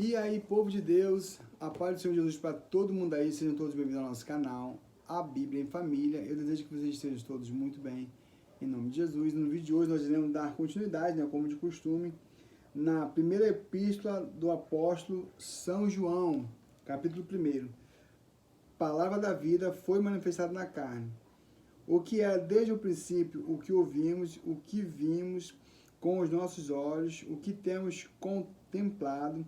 E aí, povo de Deus, a paz do Senhor Jesus para todo mundo aí, sejam todos bem-vindos ao nosso canal, a Bíblia em Família. Eu desejo que vocês estejam todos muito bem, em nome de Jesus. No vídeo de hoje nós iremos dar continuidade, como de costume, na primeira epístola do apóstolo São João, capítulo 1. Palavra da vida foi manifestada na carne. O que era desde o princípio, o que ouvimos, o que vimos com os nossos olhos, o que temos contemplado,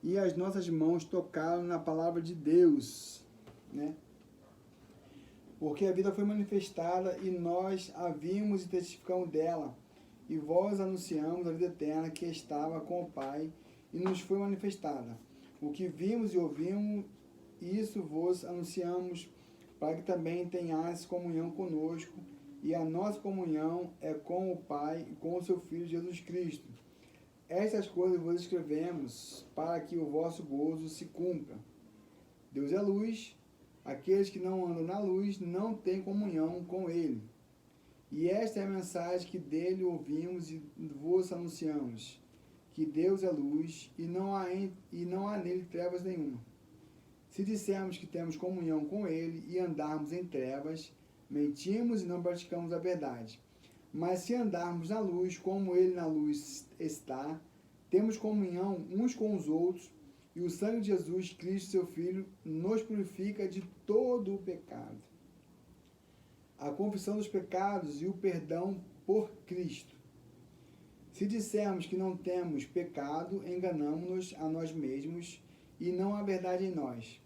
e as nossas mãos tocaram na palavra de Deus, né? Porque a vida foi manifestada e nós a vimos e testificamos dela, e vós anunciamos a vida eterna que estava com o Pai e nos foi manifestada. O que vimos e ouvimos, isso vos anunciamos, para que também tenhais comunhão conosco, e a nossa comunhão é com o Pai e com o seu Filho Jesus Cristo. Estas coisas vos escrevemos para que o vosso gozo se cumpra. Deus é luz, aqueles que não andam na luz não têm comunhão com ele. E esta é a mensagem que dele ouvimos e vos anunciamos, que Deus é luz e não há nele trevas nenhuma. Se dissermos que temos comunhão com ele e andarmos em trevas, mentimos e não praticamos a verdade. Mas se andarmos na luz, como ele na luz está, temos comunhão uns com os outros, e o sangue de Jesus Cristo, seu Filho, nos purifica de todo o pecado. A confissão dos pecados e o perdão por Cristo. Se dissermos que não temos pecado, enganamo-nos a nós mesmos e não há verdade em nós.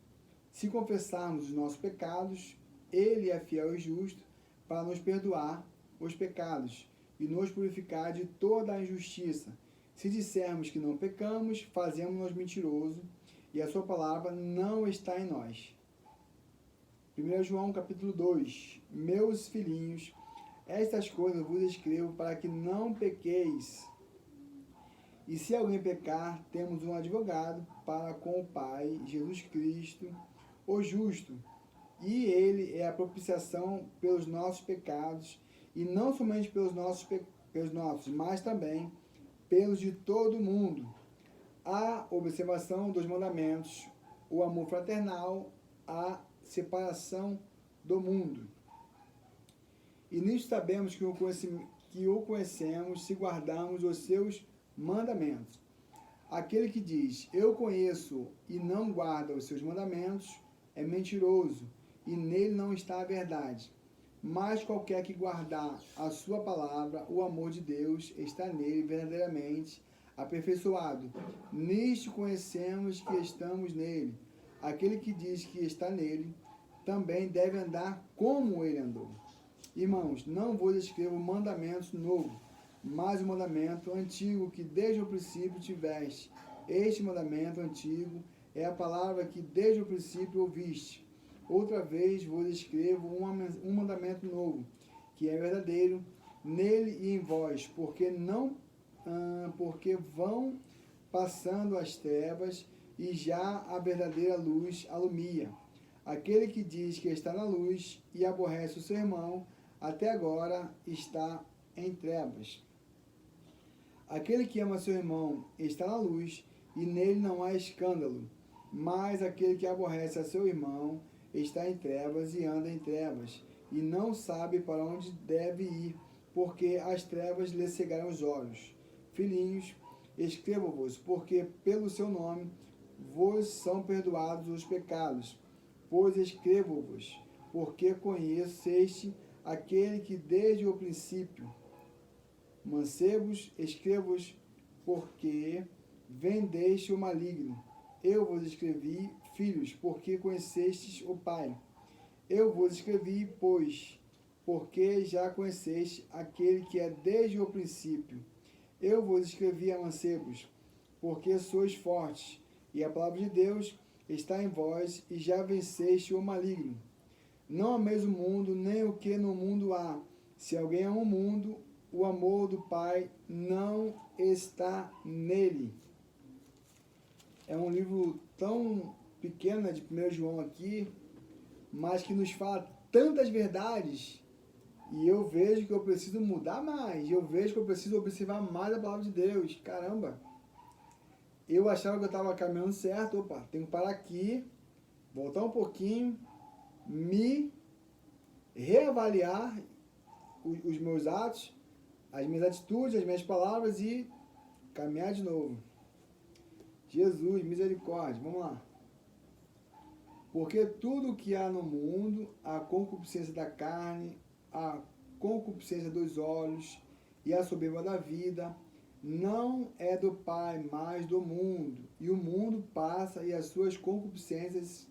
Se confessarmos os nossos pecados, ele é fiel e justo para nos perdoar os pecados e nos purificar de toda a injustiça. Se dissermos que não pecamos, fazemos-nos mentiroso e a sua palavra não está em nós. 1 João capítulo 2. Meus filhinhos, estas coisas vos escrevo para que não pequeis. E se alguém pecar, temos um advogado para com o Pai, Jesus Cristo, o justo. E ele é a propiciação pelos nossos pecados, e não somente pelos nossos, mas também pelos de todo o mundo. A observação dos mandamentos, o amor fraternal, a separação do mundo. E nisto sabemos que o conhecemos se guardarmos os seus mandamentos. Aquele que diz, eu conheço e não guarda os seus mandamentos, é mentiroso, e nele não está a verdade. Mas qualquer que guardar a sua palavra, o amor de Deus está nele verdadeiramente aperfeiçoado. Nisto conhecemos que estamos nele. Aquele que diz que está nele, também deve andar como ele andou. Irmãos, não vos escrevo mandamentos novos, mas o mandamento antigo que desde o princípio tiveste. Este mandamento antigo é a palavra que desde o princípio ouviste. Outra vez vos escrevo um mandamento novo, que é verdadeiro nele e em vós, porque vão passando as trevas e já a verdadeira luz alumia. Aquele que diz que está na luz e aborrece o seu irmão, até agora está em trevas. Aquele que ama seu irmão está na luz e nele não há escândalo, mas aquele que aborrece a seu irmão está em trevas e anda em trevas, e não sabe para onde deve ir, porque as trevas lhe cegaram os olhos. Filhinhos, escrevo-vos, porque pelo seu nome vos são perdoados os pecados. Pois escrevo-vos, porque conheceste aquele que desde o princípio. Mancebos, escrevo-vos, porque vendeste o maligno. Eu vos escrevi, filhos, porque conhecestes o Pai. Eu vos escrevi, pois, porque já conheceste aquele que é desde o princípio. Eu vos escrevi a mancebos, porque sois fortes, e a palavra de Deus está em vós, e já venceste o maligno. Não ameis o mundo, nem o que no mundo há. Se alguém ama o mundo, o amor do Pai não está nele. É um livro tão pequeno, de 1 João aqui, mas que nos fala tantas verdades, e eu vejo que eu preciso mudar mais, eu vejo que eu preciso observar mais a palavra de Deus. Caramba! eu achava que eu estava caminhando certo. Opa, tenho que parar aqui, voltar um pouquinho, me reavaliar os meus atos, as minhas atitudes, as minhas palavras e caminhar de novo. Jesus, misericórdia, vamos lá. Porque tudo que há no mundo, a concupiscência da carne, a concupiscência dos olhos e a soberba da vida, não é do Pai, mas do mundo. E o mundo passa e as suas concupiscências,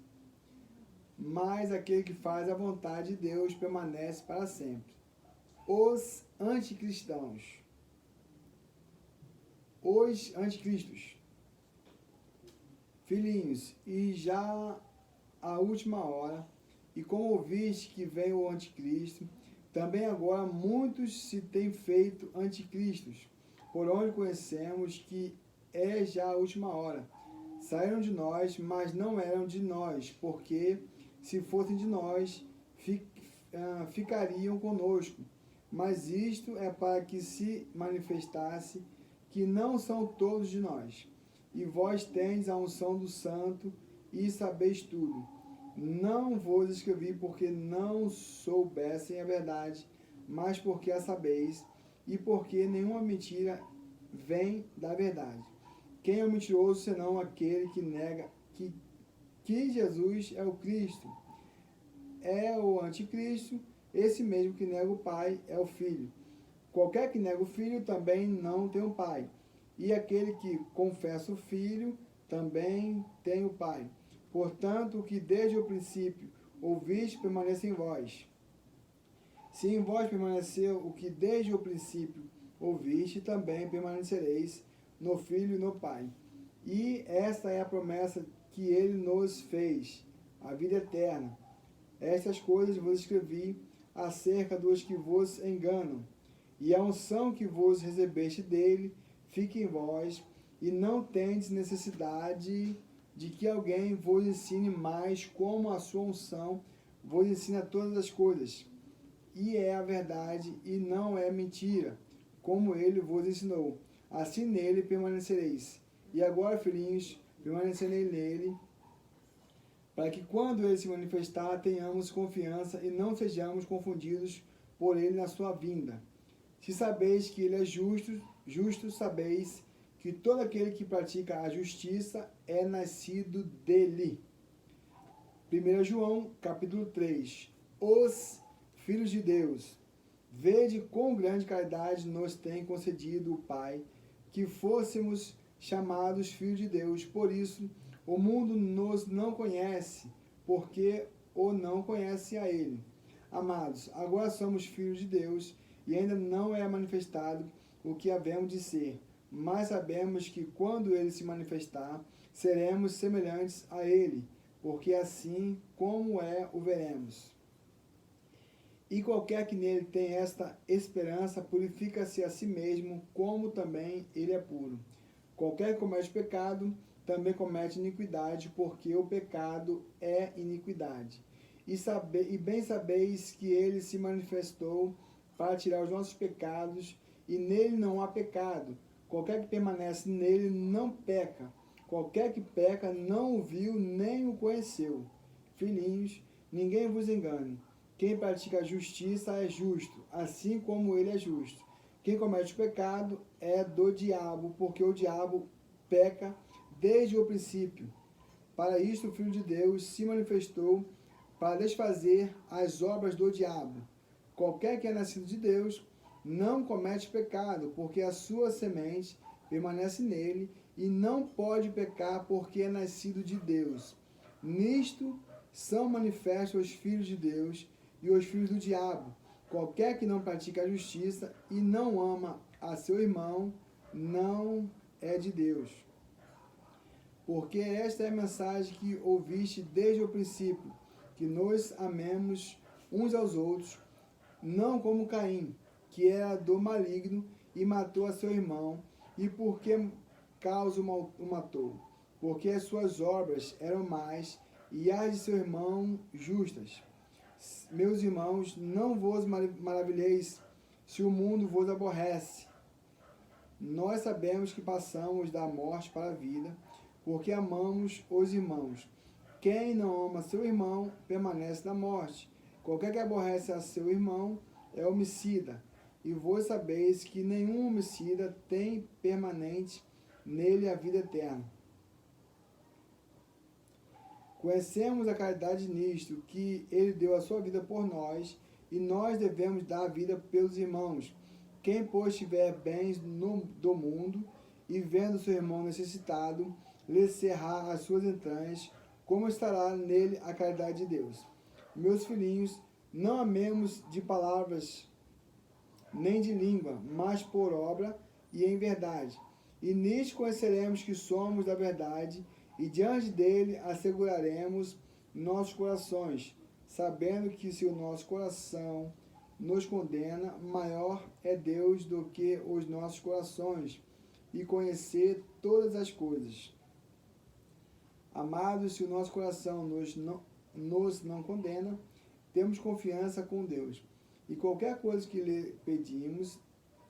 mas aquele que faz a vontade de Deus permanece para sempre. Os anticristãos. Os anticristos. Filhinhos, e já a última hora, e como ouviste que vem o anticristo, também agora muitos se têm feito anticristos, por onde conhecemos que é já a última hora. Saíram de nós, mas não eram de nós, porque se fossem de nós, ficariam conosco. Mas isto é para que se manifestasse que não são todos de nós. E vós tendes a unção do Santo, e sabeis tudo. Não vos escrevi porque não soubessem a verdade, mas porque a sabeis, e porque nenhuma mentira vem da verdade. Quem é o mentiroso, senão aquele que nega que Jesus é o Cristo? É o anticristo, esse mesmo que nega o Pai é o Filho. Qualquer que nega o Filho também não tem o Pai. E aquele que confessa o Filho também tem o Pai. Portanto, o que desde o princípio ouviste permanece em vós. Se em vós permaneceu o que desde o princípio ouviste, também permanecereis no Filho e no Pai. E esta é a promessa que ele nos fez, a vida eterna. Estas coisas vos escrevi acerca dos que vos enganam. E a unção que vos recebeste dele fique em vós, e não tendes necessidade de que alguém vos ensine mais, como a sua unção vos ensina todas as coisas. E é a verdade e não é mentira, como ele vos ensinou. Assim nele permanecereis. E agora, filhinhos, permanecerei nele, para que quando ele se manifestar, tenhamos confiança e não sejamos confundidos por ele na sua vinda. Se sabeis que ele é justo sabeis que todo aquele que pratica a justiça é nascido dele. 1 João, capítulo 3. Os filhos de Deus. Vede quão grande caridade nos tem concedido o Pai, que fôssemos chamados filhos de Deus. Por isso, o mundo nos não conhece, porque o não conhece a ele. Amados, agora somos filhos de Deus, e ainda não é manifestado o que havemos de ser. Mas sabemos que quando ele se manifestar, seremos semelhantes a ele, porque assim como é, o veremos. E qualquer que nele tem esta esperança, purifica-se a si mesmo, como também ele é puro. Qualquer que comete pecado, também comete iniquidade, porque o pecado é iniquidade. E bem sabeis que ele se manifestou para tirar os nossos pecados, e nele não há pecado. Qualquer que permanece nele não peca. Qualquer que peca não o viu nem o conheceu. Filhinhos, ninguém vos engane. Quem pratica a justiça é justo, assim como ele é justo. Quem comete o pecado é do diabo, porque o diabo peca desde o princípio. Para isto o Filho de Deus se manifestou para desfazer as obras do diabo. Qualquer que é nascido de Deus não comete pecado, porque a sua semente permanece nele, e não pode pecar, porque é nascido de Deus. Nisto são manifestos os filhos de Deus e os filhos do diabo. Qualquer que não pratica a justiça e não ama a seu irmão, não é de Deus. Porque esta é a mensagem que ouviste desde o princípio, que nos amemos uns aos outros, não como Caim, que era do maligno e matou a seu irmão. E por que causa o matou? Porque as suas obras eram más e as de seu irmão justas. Meus irmãos, não vos maravilheis se o mundo vos aborrece. Nós sabemos que passamos da morte para a vida, porque amamos os irmãos. Quem não ama seu irmão permanece na morte. Qualquer que aborrece a seu irmão é homicida. E vós sabeis que nenhum homicida tem permanente nele a vida eterna. Conhecemos a caridade nisto, que ele deu a sua vida por nós, e nós devemos dar a vida pelos irmãos. Quem, pois, tiver bens do mundo, e vendo seu irmão necessitado, lhe cerrar as suas entranhas, como estará nele a caridade de Deus? Meus filhinhos, não amemos de palavras, nem de língua, mas por obra e em verdade. E nisto conheceremos que somos da verdade, e diante dele asseguraremos nossos corações, sabendo que se o nosso coração nos condena, maior é Deus do que os nossos corações, e conhecer todas as coisas. Amados, se o nosso coração nos não condena, temos confiança com Deus. E qualquer coisa que lhe pedimos,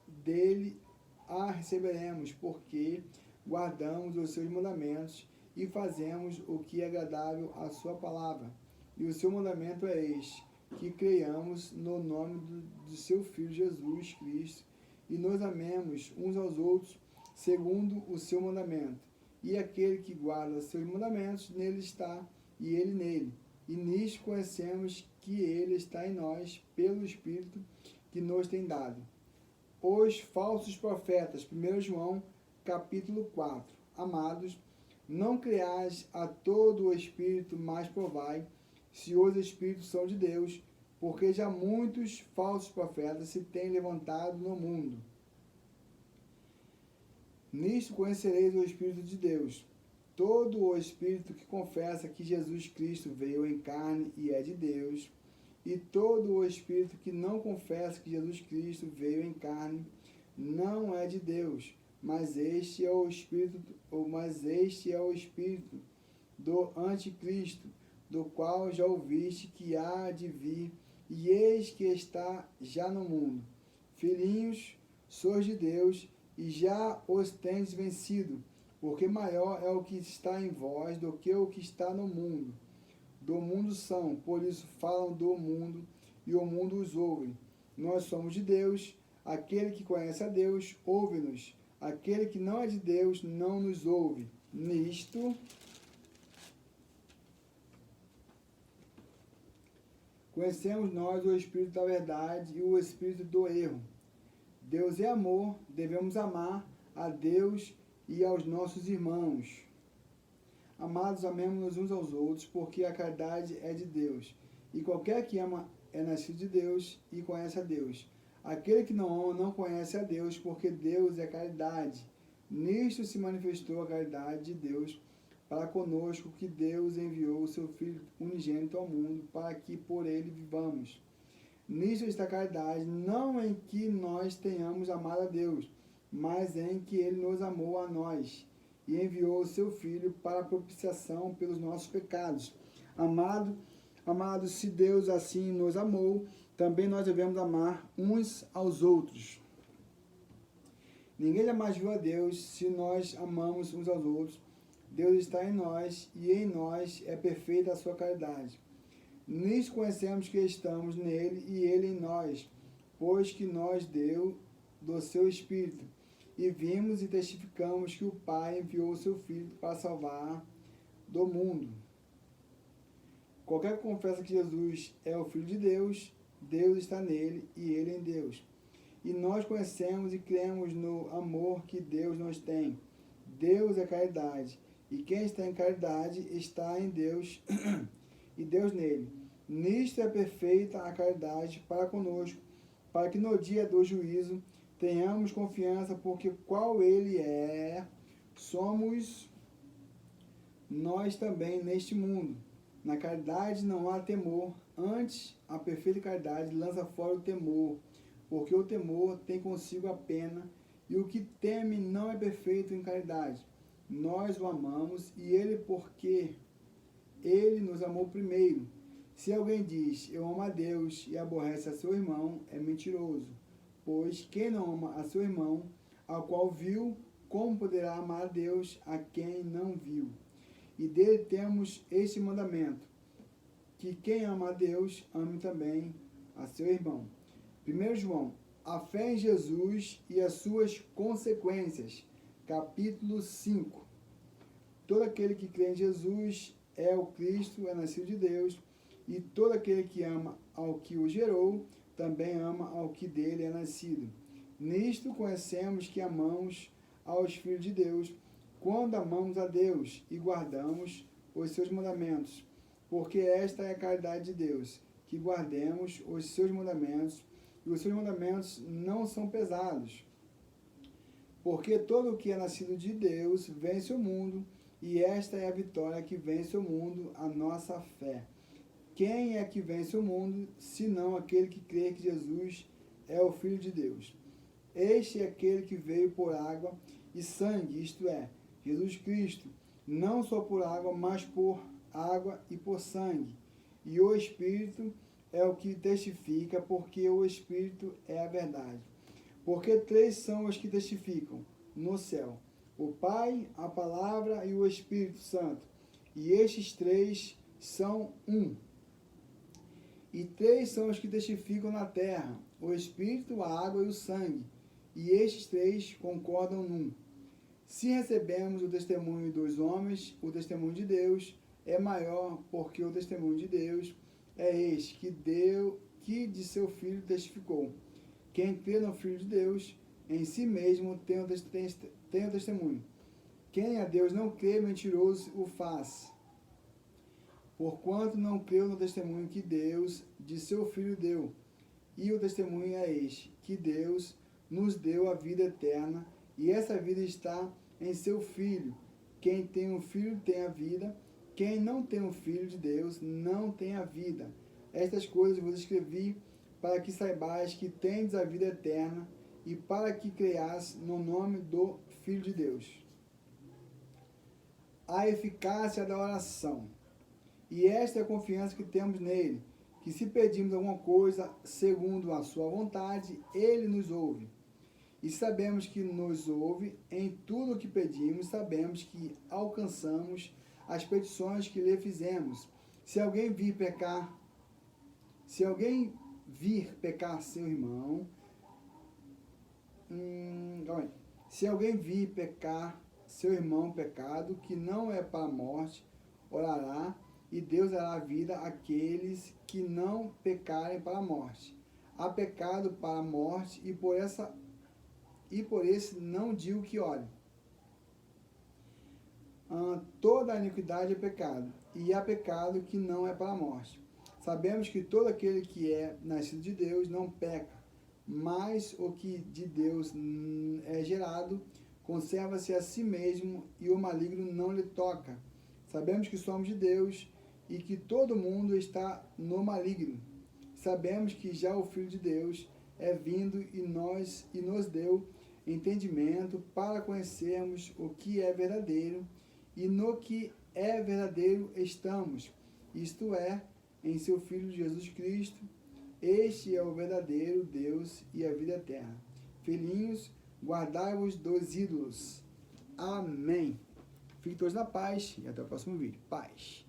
dele a receberemos, porque guardamos os seus mandamentos e fazemos o que é agradável à sua palavra. E o seu mandamento é este, que creiamos no nome do seu Filho Jesus Cristo e nos amemos uns aos outros segundo o seu mandamento. E aquele que guarda seus mandamentos, nele está, e ele nele. E nisto conhecemos que ele está em nós, pelo Espírito que nos tem dado. Os falsos profetas, 1 João, capítulo 4. Amados, não creais a todo o Espírito, mas provai se os Espíritos são de Deus, porque já muitos falsos profetas se têm levantado no mundo. Nisto conhecereis o Espírito de Deus. Todo o Espírito que confessa que Jesus Cristo veio em carne e é de Deus, e todo o Espírito que não confessa que Jesus Cristo veio em carne não é de Deus, mas este é o Espírito do Anticristo, do qual já ouviste que há de vir, e eis que está já no mundo. Filhinhos, sois de Deus, e já os tendes vencido, porque maior é o que está em vós do que o que está no mundo. Do mundo são, por isso falam do mundo, e o mundo os ouve. Nós somos de Deus, aquele que conhece a Deus, ouve-nos. Aquele que não é de Deus, não nos ouve. Nisto conhecemos nós o Espírito da verdade e o Espírito do erro. Deus é amor, devemos amar a Deus e aos nossos irmãos. Amados, amemos-nos uns aos outros, porque a caridade é de Deus. E qualquer que ama é nascido de Deus e conhece a Deus. Aquele que não ama não conhece a Deus, porque Deus é caridade. Nisto se manifestou a caridade de Deus para conosco, que Deus enviou o seu Filho unigênito ao mundo, para que por ele vivamos. Nisto está a caridade, não em que nós tenhamos amado a Deus, mas em que ele nos amou a nós, e enviou o seu Filho para a propiciação pelos nossos pecados. Amados, se Deus assim nos amou, também nós devemos amar uns aos outros. Ninguém jamais viu a Deus. Se nós amamos uns aos outros, Deus está em nós, e em nós é perfeita a sua caridade. Nisso conhecemos que estamos nele e ele em nós, pois que nos deu do seu Espírito. E vimos e testificamos que o Pai enviou o seu Filho para salvar do mundo. Qualquer que confessa que Jesus é o Filho de Deus, Deus está nele e ele em Deus. E nós conhecemos e cremos no amor que Deus nos tem. Deus é caridade, e quem está em caridade está em Deus e Deus nele. Nisto é perfeita a caridade para conosco, para que no dia do juízo tenhamos confiança, porque qual ele é, somos nós também neste mundo. Na caridade não há temor, antes a perfeita caridade lança fora o temor, porque o temor tem consigo a pena, e o que teme não é perfeito em caridade. Nós o amamos, e ele, porque ele nos amou primeiro. Se alguém diz, eu amo a Deus, e aborrece a seu irmão, é mentiroso. Pois quem não ama a seu irmão, ao qual viu, como poderá amar a Deus a quem não viu? E dele temos este mandamento, que quem ama a Deus, ame também a seu irmão. 1 João, a fé em Jesus e as suas consequências. Capítulo 5. Todo aquele que crê em Jesus é o Cristo, é nascido de Deus, e todo aquele que ama ao que o gerou, também ama ao que dele é nascido. Nisto conhecemos que amamos aos filhos de Deus, quando amamos a Deus e guardamos os seus mandamentos. Porque esta é a caridade de Deus, que guardemos os seus mandamentos, e os seus mandamentos não são pesados. Porque todo o que é nascido de Deus vence o mundo, e esta é a vitória que vence o mundo, a nossa fé. Quem é que vence o mundo, senão aquele que crê que Jesus é o Filho de Deus? Este é aquele que veio por água e sangue, isto é, Jesus Cristo, não só por água, mas por água e por sangue. E o Espírito é o que testifica, porque o Espírito é a verdade. Porque três são os que testificam no céu: o Pai, a Palavra e o Espírito Santo. E estes três são um. E três são os que testificam na terra: o Espírito, a água e o sangue. E estes três concordam num. Se recebemos o testemunho dos homens, o testemunho de Deus é maior, porque o testemunho de Deus é este, que de seu Filho testificou. Quem crê no Filho de Deus, em si mesmo tem o testemunho. Quem a Deus não crê, mentiroso o faz. Porquanto não creu no testemunho que Deus de seu Filho deu. E o testemunho é este, que Deus nos deu a vida eterna, e essa vida está em seu Filho. Quem tem um Filho tem a vida, quem não tem o Filho de Deus não tem a vida. Estas coisas vos escrevi para que saibais que tendes a vida eterna e para que creias no nome do Filho de Deus. A eficácia da oração. E esta é a confiança que temos nele, que se pedimos alguma coisa segundo a sua vontade, ele nos ouve. E sabemos que nos ouve em tudo o que pedimos, sabemos que alcançamos as petições que lhe fizemos. Se alguém vir pecar seu irmão, se alguém vir pecar seu irmão pecado que não é para a morte, orará, e Deus dará a vida àqueles que não pecarem para a morte. Há pecado para a morte, e por esse não digo que ore. Toda a iniquidade é pecado, e há pecado que não é para a morte. Sabemos que todo aquele que é nascido de Deus não peca, mas o que de Deus é gerado conserva-se a si mesmo, e o maligno não lhe toca. Sabemos que somos de Deus e que todo mundo está no maligno. Sabemos que já o Filho de Deus é vindo e nos deu entendimento para conhecermos o que é verdadeiro, e no que é verdadeiro estamos, isto é, em seu Filho Jesus Cristo. Este é o verdadeiro Deus e a vida eterna. Filhinhos, guardai-vos dos ídolos. Amém. Fiquem todos na paz e até o próximo vídeo. Paz.